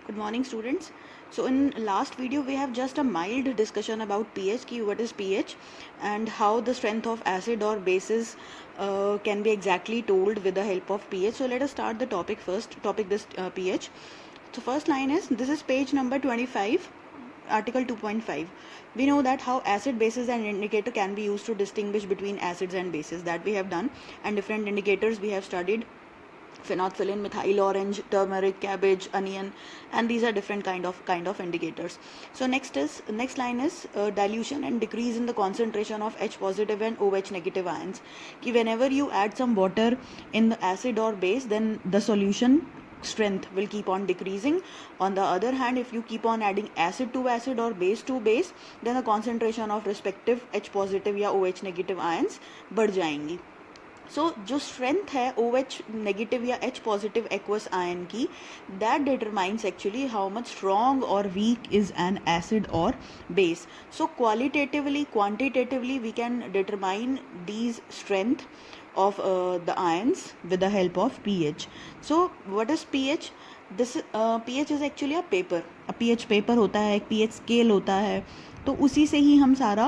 Good morning, students. So in last video we have just a mild discussion about pH, what is pH and how the strength of acid or bases can be exactly told with the help of pH. So let us start the topic first. pH. So first line is, this is page number 25, article 2.5. We know that how acid, bases and indicator can be used to distinguish between acids and bases. That we have done, and different indicators we have studied: phenolphthalein, methyl orange, turmeric, cabbage, onion, and these are different kind of indicators. So next line is dilution and decrease in the concentration of H positive and OH negative ions. Ki whenever you add some water in the acid or base, then the solution strength will keep on decreasing. On the other hand, if you keep on adding acid to acid or base to base, then the concentration of respective H positive या OH negative ions बढ़ जाएंगी. सो जो strength है OH negative या H positive aqueous ion की, that determines actually how much strong और weak is an acid और base. So qualitatively quantitatively we can determine these strength of the ions with the help of pH. So what is pH? This pH is actually a paper. A pH paper होता है, एक pH scale होता है, तो उसी से ही हम सारा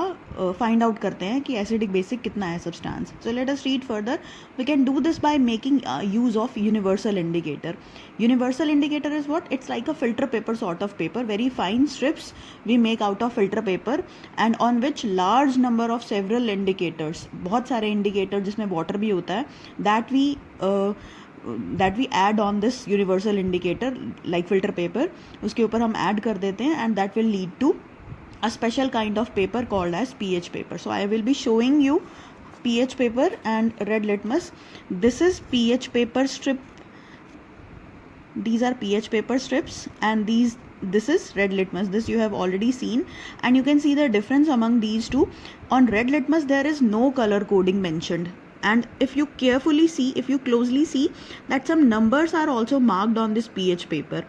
फाइंड आउट करते हैं कि एसिडिक बेसिक कितना है substance. So let us read further. We can do this by making use of universal indicator. Universal indicator is what? It's like a filter paper sort of paper, very fine strips we make out of filter paper, and on which large number of several indicators, बहुत सारे indicator जिसमें water भी होता है, that we add on this universal indicator like filter paper, उसके ऊपर हम add कर देते हैं, and that will lead to a special kind of paper called as pH paper. So I will be showing you pH paper and red litmus. This is pH paper strip. These are pH paper strips, and this is red litmus. This you have already seen, and you can see the difference among these two. On red litmus there is no color coding mentioned, and if you carefully see, if you closely see, that some numbers are also marked on this pH paper.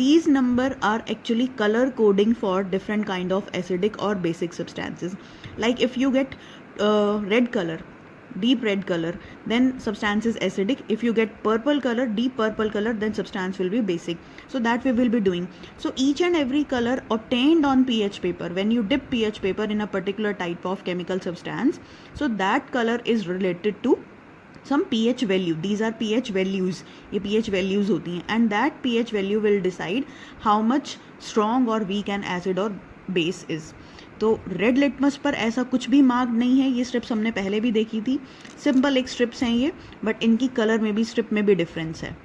These numbers are actually color coding for different kind of acidic or basic substances. Like if you get red color, deep red color, then substance is acidic. If you get purple color, deep purple color, then substance will be basic. So that we will be doing. So each and every color obtained on pH paper, when you dip pH paper in a particular type of chemical substance, so that color is related to some pH value. These are pH values. ये pH values होती हैं, and that pH value will decide how much strong or weak an acid or base is. तो red litmus पर ऐसा कुछ भी mark नहीं है. ये स्ट्रिप्स हमने पहले भी देखी थी. सिंपल एक स्ट्रिप्स हैं ये, बट इनकी कलर में भी, स्ट्रिप में भी डिफरेंस है.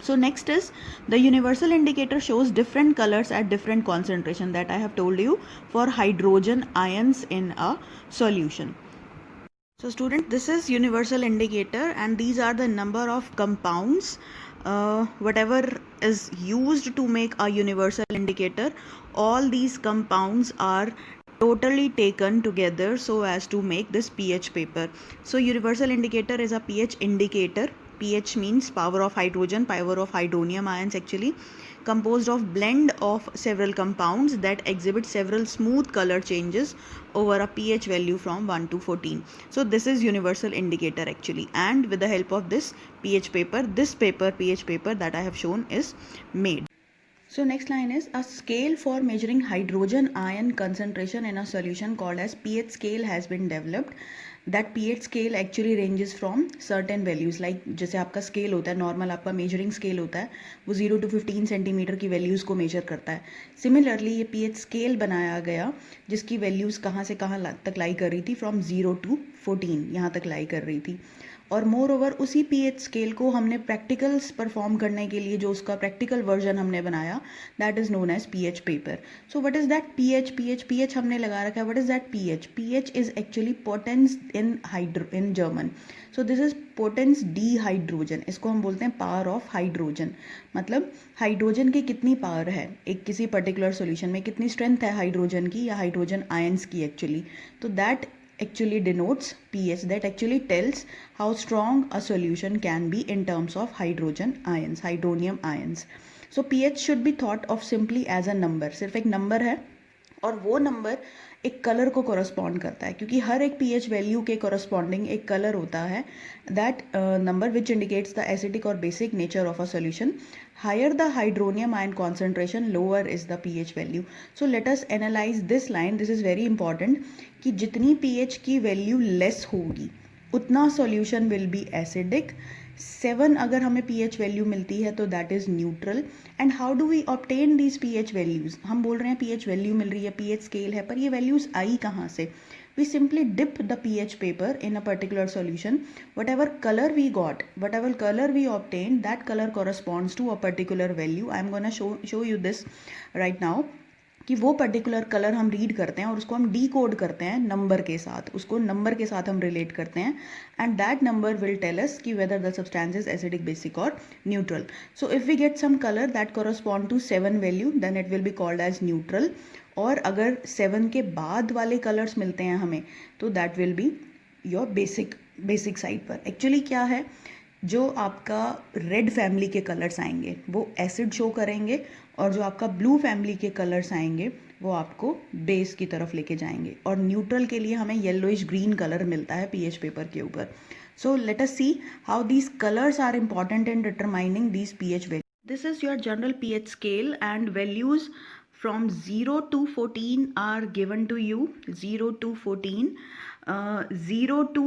So next is the universal indicator shows different colors at different concentration, that I have told you, for hydrogen ions in a solution. So student, this is universal indicator, and these are the number of compounds whatever is used to make a universal indicator. All these compounds are totally taken together so as to make this pH paper. So universal indicator is a pH indicator. pH means power of hydrogen, power of hydronium ions actually, composed of blend of several compounds that exhibit several smooth color changes over a pH value from 1 to 14. So this is universal indicator actually, and with the help of this pH paper, pH paper that I have shown is made. So next line is, a scale for measuring hydrogen ion concentration in a solution called as pH scale has been developed. That pH scale actually ranges from certain values, like जैसे आपका scale होता है normal, आपका measuring scale होता है, वो 0 to 15 centimetre की values को मेजर करता है. सिमिलरली ये pH scale बनाया गया जिसकी वैल्यूज़ कहाँ से कहाँ तक लाई कर रही थी, फ्रॉम 0 to 14 यहाँ तक लाई कर रही थी. और मोर ओवर उसी pH स्केल को हमने प्रैक्टिकल्स परफॉर्म करने के लिए जो उसका प्रैक्टिकल वर्जन हमने बनाया, that is known as pH paper. So what is that pH हमने लगा रखा है. What is that pH is actually potenz in German. So this is potenz de hydrogen. इसको हम बोलते हैं पावर ऑफ हाइड्रोजन. मतलब हाइड्रोजन की कितनी पावर है एक किसी पर्टिकुलर सोल्यूशन में, कितनी स्ट्रेंथ है हाइड्रोजन की या हाइड्रोजन आयंस की एक्चुअली. तो that actually denotes pH, that actually tells how strong a solution can be in terms of hydrogen ions, hydronium ions. So pH should be thought of simply as a number. सिर्फ एक number है, और वो number एक colour को correspond करता है, क्योंकि हर एक pH वैल्यू के कॉरस्पॉन्डिंग एक कलर होता है. That number which indicates the acidic और basic nature of a solution higher the hydronium ion concentration, lower is the pH value. So let us analyze this line. This is very important कि जितनी pH की value less होगी उतना solution will be acidic. 7 अगर हमें pH value मिलती है तो that is neutral. And how do we obtain these pH values? हम बोल रहे हैं pH value मिल रही है, pH scale है, पर ये values आई कहाँ से? We simply dip the pH paper in a particular solution. Whatever color we got, whatever color we obtained, that color corresponds to a particular value. I am gonna show you this right now. कि वो particular colour हम read करते हैं और उसको हम D code करते हैं नंबर के साथ, उसको नंबर के साथ हम रिलेट करते हैं, and that number will tell us कि whether the substance is acidic, basic और neutral. So if we get some colour that correspond to 7 value, then it will be called as neutral. और अगर 7 के बाद वाले colours मिलते हैं हमें तो that will be your basic side पर. एक्चुअली क्या है, जो आपका रेड फैमिली के कलर्स आएंगे वो एसिड शो करेंगे, और जो आपका ब्लू फैमिली के कलर्स आएंगे वो आपको बेस की तरफ लेके जाएंगे, और न्यूट्रल के लिए हमें येलोइश ग्रीन कलर मिलता है पीएच पेपर के ऊपर. So let us see how these colours are important in determining these pH value. This is your general pH scale and values from 0 to 14 are given to you. 0 to 14, 0 to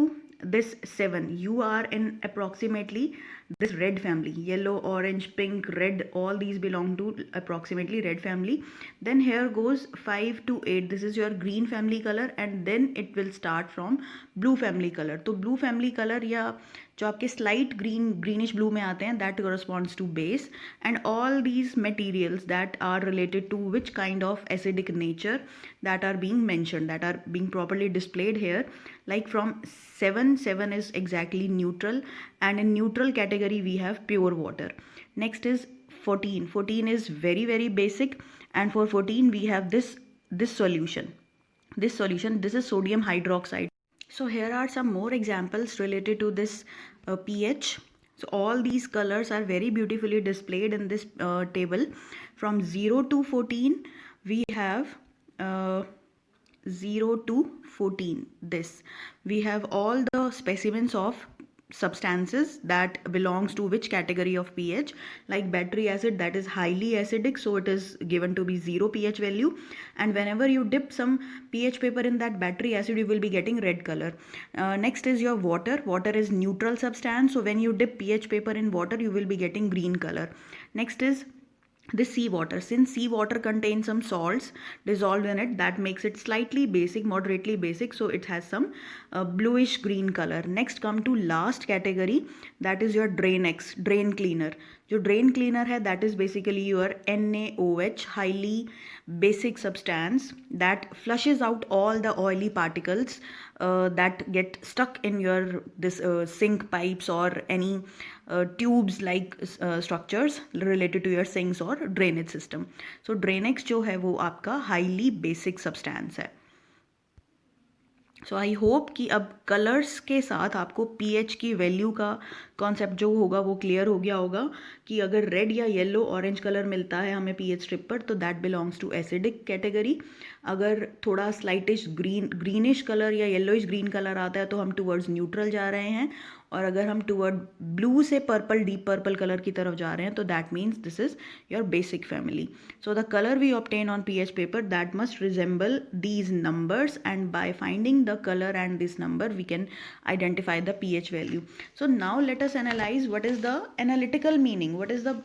this 7, you are in approximately this red family. Yellow, orange, pink, red, all these belong to approximately red family. Then here goes 5 to 8, this is your green family color, and then it will start from blue family color. तो blue family color या जो आपके slight greenish blue में आते हैं, that corresponds to base. And all these materials that are related to which kind of acidic nature that are being mentioned, that are being properly displayed here. Like from 7 is exactly neutral, and in neutral category we have pure water. Next is 14 is very basic, and for 14 we have this solution. This is sodium hydroxide. So here are some more examples related to this pH. So all these colors are very beautifully displayed in this table. From 0 to 14 we have 0 to 14 this. We have all the specimens of substances that belongs to which category of pH. Like battery acid, that is highly acidic, so it is given to be 0 pH value, and whenever you dip some pH paper in that battery acid you will be getting red color. Next is your water is neutral substance, so when you dip pH paper in water you will be getting green color. Next is this seawater. Since seawater contains some salts dissolved in it, that makes it slightly basic, moderately basic, so it has some bluish green color. Next come to last category, that is your drain cleaner. जो drain cleaner है, that is basically your NaOH, highly basic substance that flushes out all the oily particles that get stuck in your sink pipes or any tubes like structures related to your sinks or drainage system. So drainage जो है वो आपका highly basic substance है. सो I hope कि अब colours के साथ आपको पीएच की वैल्यू का कॉन्सेप्ट जो होगा वो क्लियर हो गया होगा कि अगर रेड या येलो ऑरेंज कलर मिलता है हमें पीएच स्ट्रिप पर तो that belongs to acidic category. अगर थोड़ा स्लाइटिश ग्रीनिश कलर या येलोइश ग्रीन कलर आता है तो हम टुवर्ड्स न्यूट्रल जा रहे हैं, और अगर हम टुवर्ड ब्लू से पर्पल, डीप पर्पल कलर की तरफ जा रहे हैं तो that means this is your basic family. So the colour we obtain on pH paper that must resemble these numbers, and by finding the colour and this number we can identify the pH value. So now let us analyze what is the analytical meaning, what is the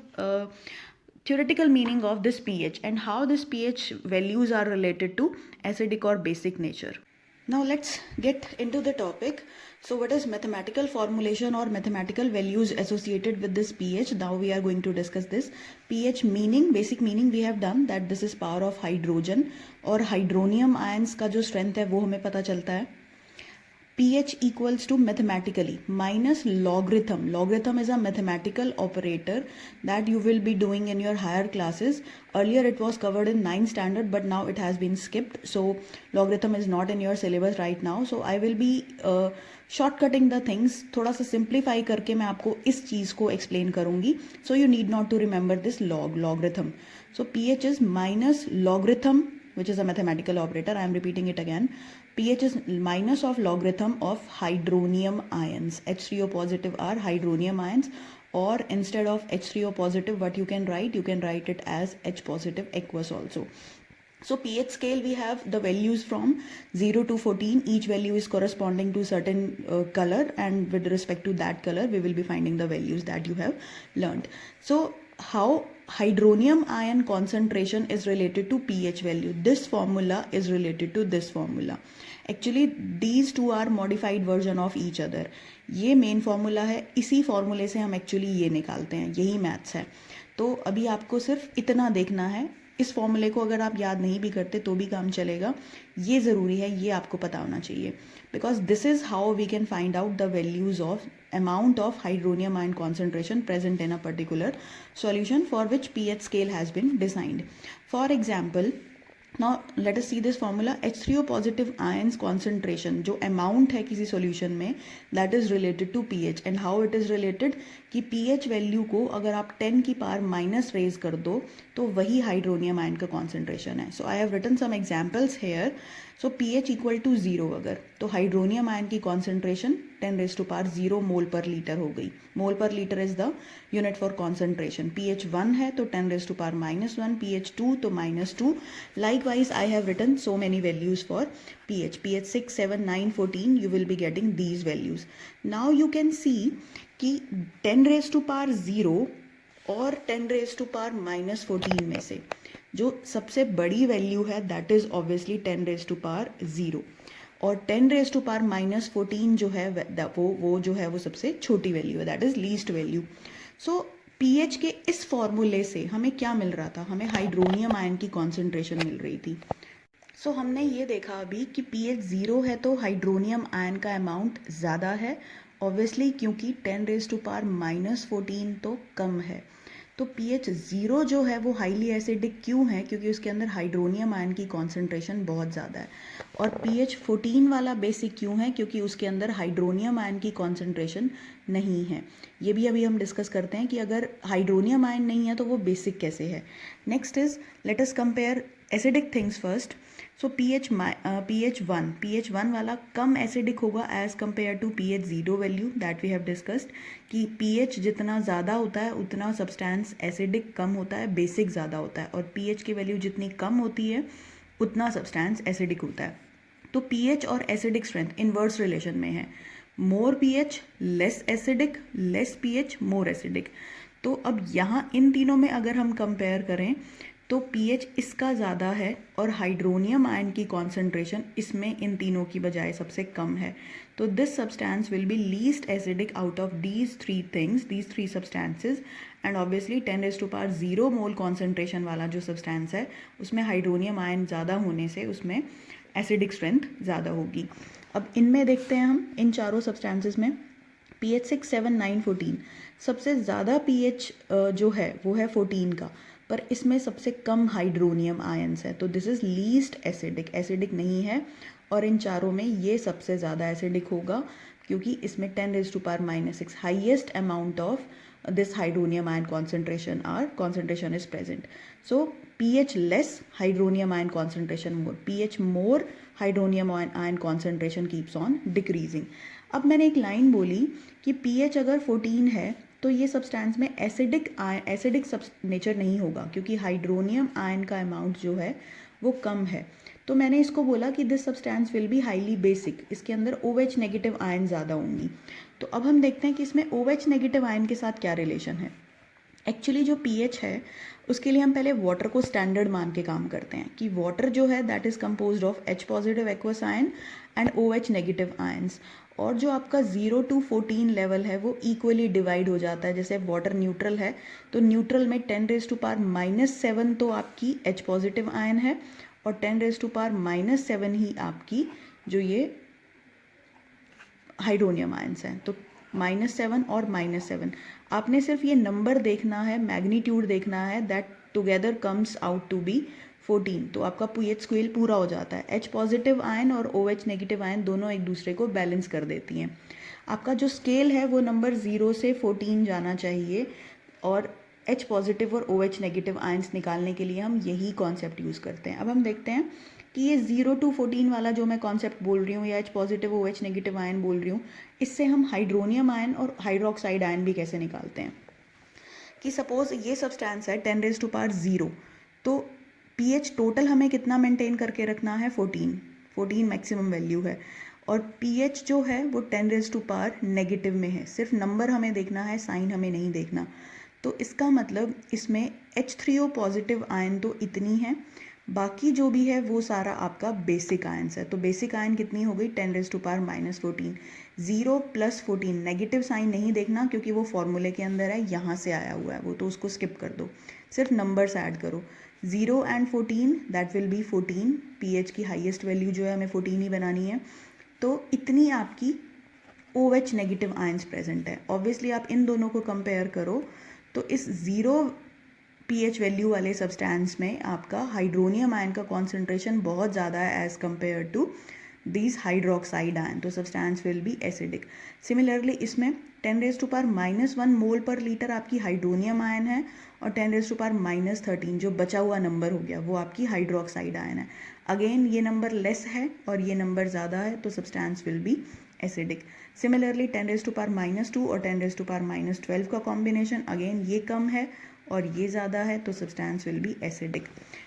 theoretical meaning of this pH, and how this pH values are related to acidic or basic nature. Now let's get into the topic. So what is mathematical formulation or mathematical values associated with this pH? Now we are going to discuss this. pH meaning, basic meaning we have done that this is power of hydrogen, और hydronium ions का जो strength है वो हमें पता चलता है. pH equals to mathematically minus logarithm. Logarithm is a mathematical operator that you will be doing in your higher classes. Earlier it was covered in 9th standard, but now it has been skipped. So logarithm is not in your syllabus right now. So I will be shortcutting the things. थोड़ा सा simplify करके मैं आपको इस चीज़ को explain करूँगी. So you need not to remember this logarithm. So pH is minus logarithm, which is a mathematical operator. I am repeating it again. pH is minus of logarithm of hydronium ions. H3O positive are hydronium ions, or instead of H3O positive, what you can write it as H positive aqueous also. So pH scale, we have the values from 0 to 14. Each value is corresponding to certain color, and with respect to that color we will be finding the values that you have learned. So how hydronium ion concentration is related to pH value? This formula is related to this formula. Actually these two are modified version of each other. ये main formula है, इसी फॉर्मूले से हम actually ये निकालते हैं, यही मैथ्स है. तो अभी आपको सिर्फ इतना देखना है. इस फॉर्मूले को अगर आप याद नहीं भी करते तो भी काम चलेगा. ये ज़रूरी है, ये आपको पता होना चाहिए, because this is how we can find out the values of amount of hydronium ion concentration present in a particular solution for which pH scale has been designed. For example, now let us see this formula. H3O positive ions concentration जो amount है किसी solution में, that is related to pH. and how it is related कि pH value को अगर आप 10 की power minus raise कर दो तो वही हाइड्रोनियम आयन का concentration है. So I have written some examples here. So pH equal to 0 अगर, तो हाइड्रोनियम आयन की concentration 10 raised to power 0 mole per litre हो गई. मोल per litre is the unit for concentration. pH 1 है तो 10 raised to power -1, pH 2 तो -2. Likewise I have written so many values for pH. pH 6, 7, 9, 14 you will be getting these values. Now you can see कि 10 raised to power 0 और 10 raised to power -14 में से जो सबसे बड़ी वैल्यू है that is obviously 10 raised to power 0, और 10 raised to power -14 जो है वो जो है वो सबसे छोटी वैल्यू है, that is least value. So pH के इस फॉर्मूले से हमें क्या मिल रहा था? हमें हाइड्रोनियम आयन की कॉन्सेंट्रेशन मिल रही थी. सो हमने ये देखा अभी कि pH 0 है तो हाइड्रोनियम आयन का अमाउंट ज़्यादा है, ऑब्वियसली क्योंकि 10 raised to power -14 तो कम है. तो pH 0 जो है वो हाईली एसिडिक क्यों है? क्योंकि उसके अंदर हाइड्रोनियम आयन की कॉन्सेंट्रेशन बहुत ज़्यादा है. और pH 14 वाला बेसिक क्यों है? क्योंकि उसके अंदर हाइड्रोनियम आयन की कॉन्सेंट्रेशन नहीं है. ये भी अभी हम डिस्कस करते हैं कि अगर हाइड्रोनियम आयन नहीं है तो वो बेसिक कैसे है. Next is let us compare acidic things first. So pH 1 वाला कम एसिडिक होगा as compare to pH 0 value that we have discussed कि pH जितना ज़्यादा होता है उतना सब्सटेंस एसिडिक कम होता है, बेसिक ज़्यादा होता है, और pH की वैल्यू जितनी कम होती है उतना सब्सटेंस एसिडिक होता है. तो pH और एसिडिक स्ट्रेंथ इन्वर्स रिलेशन में है. मोर pH less acidic, less pH more acidic. तो अब यहाँ इन तीनों में अगर हम कंपेयर करें तो pH इसका ज़्यादा है और हाइड्रोनियम आयन की कॉन्सेंट्रेशन इसमें इन तीनों की बजाय सबसे कम है. तो this substance will B least acidic out of these three things, these three substances. And obviously 10 raised to power 0 mole concentration वाला जो सब्सटेंस है उसमें हाइड्रोनियम आयन ज़्यादा होने से उसमें एसिडिक स्ट्रेंथ ज़्यादा होगी. अब इनमें देखते हैं हम इन चारों सब्सटेंसेज में pH 6, 7, 9, 14 सबसे ज़्यादा pH जो है वो है 14 का, पर इसमें सबसे कम हाइड्रोनियम आयंस है. तो this is least acidic, acidic नहीं है, और इन चारों में ये सबसे ज़्यादा एसिडिक होगा क्योंकि इसमें 10 raised to power -6 highest amount of this hydronium ion concentration is present. So pH less, hydronium ion concentration more. pH more, hydronium ion concentration keeps on decreasing. अब मैंने एक लाइन बोली कि pH अगर 14 है तो ये सब्सटेंस में एसिडिक नेचर नहीं होगा क्योंकि हाइड्रोनियम आयन का अमाउंट जो है वो कम है. तो मैंने इसको बोला कि this substance will be highly basic, इसके अंदर OH नेगेटिव आयन ज़्यादा होंगी. तो अब हम देखते हैं कि इसमें OH नेगेटिव आयन के साथ क्या रिलेशन है. एक्चुअली जो pH है उसके लिए हम पहले वाटर को स्टैंडर्ड मान के काम करते हैं कि वाटर जो है that is composed of H positive aqueous ion and OH negative ions, और जो आपका 0 to 14 लेवल है वो इक्वली डिवाइड हो जाता है. जैसे वाटर न्यूट्रल है तो न्यूट्रल में 10 raised to power -7 तो आपकी H पॉजिटिव आयन है और 10 raised to power -7 ही आपकी जो ये हाइड्रोनियम आयंस हैं. तो -7 और -7 आपने सिर्फ ये नंबर देखना है, मैग्नीट्यूड देखना है, that together comes out to be 14. तो आपका pH स्केल पूरा हो जाता है. H पॉजिटिव आयन और OH नेगेटिव आयन दोनों एक दूसरे को बैलेंस कर देती हैं. आपका जो स्केल है वो नंबर 0 से 14 जाना चाहिए, और H पॉजिटिव और OH नेगेटिव आयंस निकालने के लिए हम यही कॉन्सेप्ट यूज़ करते हैं. अब हम देखते हैं कि ये 0 to 14 वाला जो मैं कॉन्सेप्ट बोल रही हूँ या H positive OH negative ion बोल रही हूँ, इससे हम हाइड्रोनियम आयन और हाइड्रोक्साइड आयन भी कैसे निकालते हैं कि सपोज ये सब्सटेंस है 10⁻�0, तो pH टोटल हमें कितना मेंटेन करके रखना है, 14 मैक्सिमम वैल्यू है, और pH जो है वो 10⁻⁻ नेगेटिव में है। सिर्फ नंबर हमें देखना है, साइन हमें नहीं देखना। तो इसका मतलब इसमें H3O पॉजिटिव आयन तो इतनी है, बाकी जो भी है वो सारा आपका बेसिक आयन्स है। तो बेसिक आयन कितनी हो गई, 10⁻⁻14। 0 + 14 नेगेटिव साइन नहीं देखना क्योंकि वो फॉर्मूले के अंदर है, यहाँ से आया हुआ है वो, तो उसको स्किप कर दो, सिर्फ नंबर्स ऐड करो। 0 and 14 that will be 14। pH की हाईएस्ट वैल्यू जो है हमें 14 ही बनानी है। तो इतनी आपकी OH नेगेटिव आयंस प्रेजेंट है। ऑब्वियसली आप इन दोनों को कंपेयर करो तो इस 0 pH वैल्यू वाले सब्सटेंस में आपका हाइड्रोनियम आयन का कॉन्सेंट्रेशन बहुत ज़्यादा है as compare to these hydroxide ion, तो substance will be acidic. Similarly इसमें 10⁻⁻1 मोल पर लीटर आपकी हाइड्रोनियम आयन है और 10⁻⁻13 जो बचा हुआ नंबर हो गया वो आपकी हाइड्रोक्साइड आयन है। अगेन ये नंबर लेस है और ये नंबर ज़्यादा है, तो substance will be acidic. Similarly 10⁻⁻2 और 10⁻⁻12 का कॉम्बिनेशन, अगेन ये कम है और ये ज़्यादा है, तो substance will be acidic.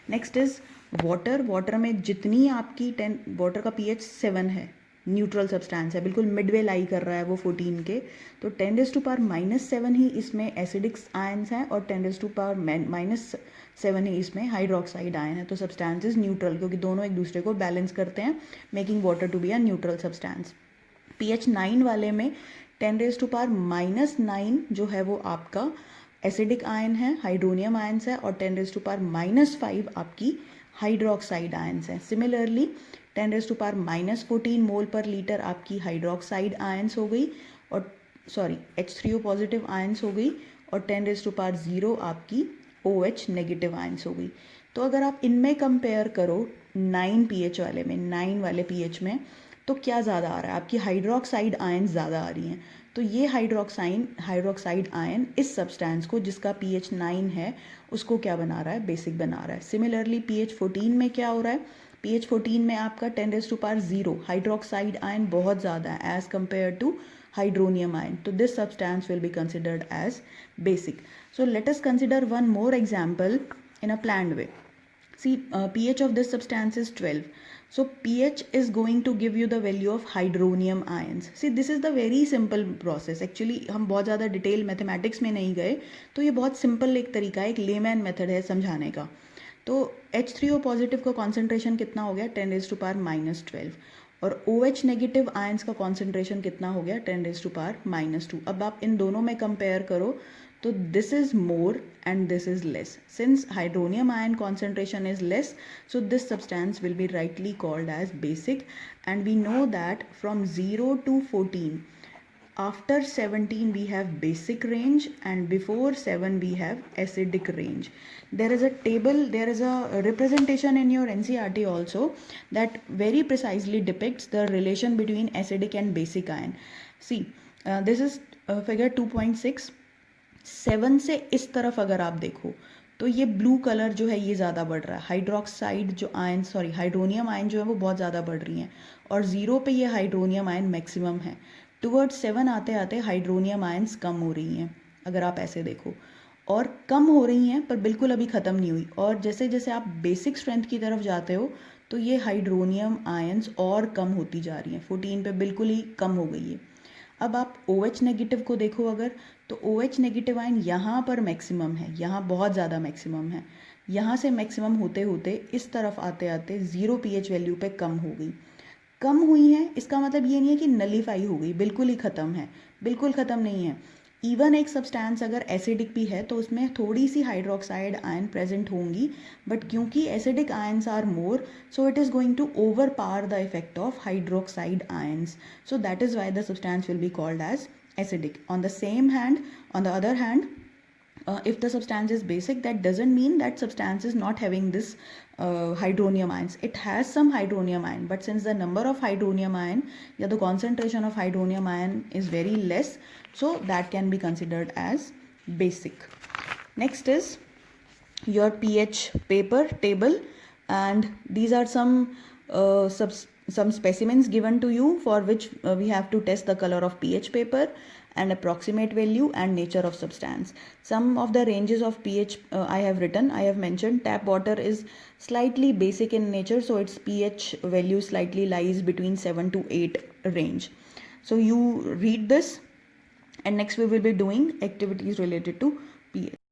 Next is water. Water में जितनी आपकी वाटर का pH 7 है, न्यूट्रल सब्सटेंस है, बिल्कुल मिडवे लाई कर रहा है वो 14 के, तो 10⁻⁻7 ही इसमें एसिडिक आयन्स हैं और 10⁻⁻7 ही इसमें हाइड्रोक्साइड आयन है। तो सब्सटेंस इज न्यूट्रल क्योंकि दोनों एक दूसरे को बैलेंस करते हैं, making water to be a neutral substance. pH 9 वाले में 10⁻⁻9 जो है वो आपका एसिडिक आयन है, हाइड्रोनियम आयन्स है, और 10⁻⁻5 आपकी हाइड्रोक्साइड आयन्स हैं। सिमिलरली 10⁻⁻14 मोल पर लीटर आपकी हाइड्रोक्साइड आयन्स हो गई और H3O पॉजिटिव आयन्स हो गई, और 10⁻0 आपकी OH नेगेटिव आयन्स हो गई। तो अगर आप इनमें कंपेयर करो 9 pH वाले में, 9 वाले pH में, तो क्या ज़्यादा आ रहा है, आपकी हाइड्रोक्साइड आयन ज़्यादा आ रही हैं। तो ये हाइड्रोक्साइड आयन इस सब्सटेंस को जिसका pH 9 है उसको क्या बना रहा है, बेसिक बना रहा है। सिमिलरली pH 14 में क्या हो रहा है, pH 14 में आपका 10⁻0 हाइड्रोक्साइड आयन बहुत ज़्यादा है as compare to hydronium ion, तो this substance will be considered as basic. So let us consider one more example in a planned way. See, pH of this substance is 12. So pH is going to give you the value of hydronium ions. See, this is the very simple process. Actually हम बहुत ज़्यादा detail mathematics में नहीं गए, तो ये बहुत simple एक तरीका है, एक लेमैन मेथड है समझाने का। तो H3O पॉजिटिव का कॉन्सेंट्रेशन कितना हो गया, 10⁻⁻12, और OH नेगेटिव आयंस का कॉन्सेंट्रेशन कितना हो गया, 10⁻⁻2। अब आप इन दोनों में कंपेयर करो तो this is more and this is less. Since hydronium ion concentration is less, so this substance will be rightly called as basic, and we know that from 0 to 14, after 17 we have basic range and before 7 we have acidic range. There is a table, there is a representation in your NCERT also that very precisely depicts the relation between acidic and basic ion. See, this is figure 2.6. 7 से इस तरफ अगर आप देखो तो ये blue colour जो है ये ज़्यादा बढ़ रहा है, हाइड्रोक्साइड जो आयन हाइड्रोनियम आयन जो है वो बहुत ज़्यादा बढ़ रही हैं, और 0 पे ये हाइड्रोनियम आयन मैक्सिमम है। टुवर्ड्स 7 आते आते हाइड्रोनियम आयन्स कम हो रही हैं, अगर आप ऐसे देखो, और कम हो रही हैं पर बिल्कुल अभी ख़त्म नहीं हुई, और जैसे जैसे आप बेसिक स्ट्रेंथ की तरफ जाते हो तो ये हाइड्रोनियम आयन्स और कम होती जा रही हैं, 14 पे बिल्कुल ही कम हो गई है। अब आप OH नेगेटिव को देखो अगर, तो OH नेगेटिव आयन यहाँ पर मैक्सिमम है, यहाँ बहुत ज़्यादा मैक्सिमम है, यहाँ से मैक्सिमम होते होते इस तरफ आते आते 0 pH वैल्यू पे कम हो गई। कम हुई है इसका मतलब ये नहीं है कि नलीफाई हो गई, बिल्कुल ही ख़त्म है, बिल्कुल ख़त्म नहीं है। इवन एक सब्सटेंस अगर एसिडिक भी है तो उसमें थोड़ी सी हाइड्रोक्साइड आयन प्रेजेंट होंगी, बट क्योंकि acidic ions are more, so it is going to overpower the effect of hydroxide ions, so that is why the substance will be called as acidic. On the other hand, if the substance is basic, that doesn't mean that substance is not having this hydronium ions. It has some hydronium ion, but since the number of hydronium ion, the concentration of hydronium ion is very less, so that can be considered as basic. Next is your pH paper table. and these are some specimens given to you for which we have to test the color of pH paper and approximate value and nature of substance. Some of the ranges of pH I have mentioned. Tap water is slightly basic in nature, so its pH value slightly lies between 7 to 8 range. So you read this, and next we will be doing activities related to pH.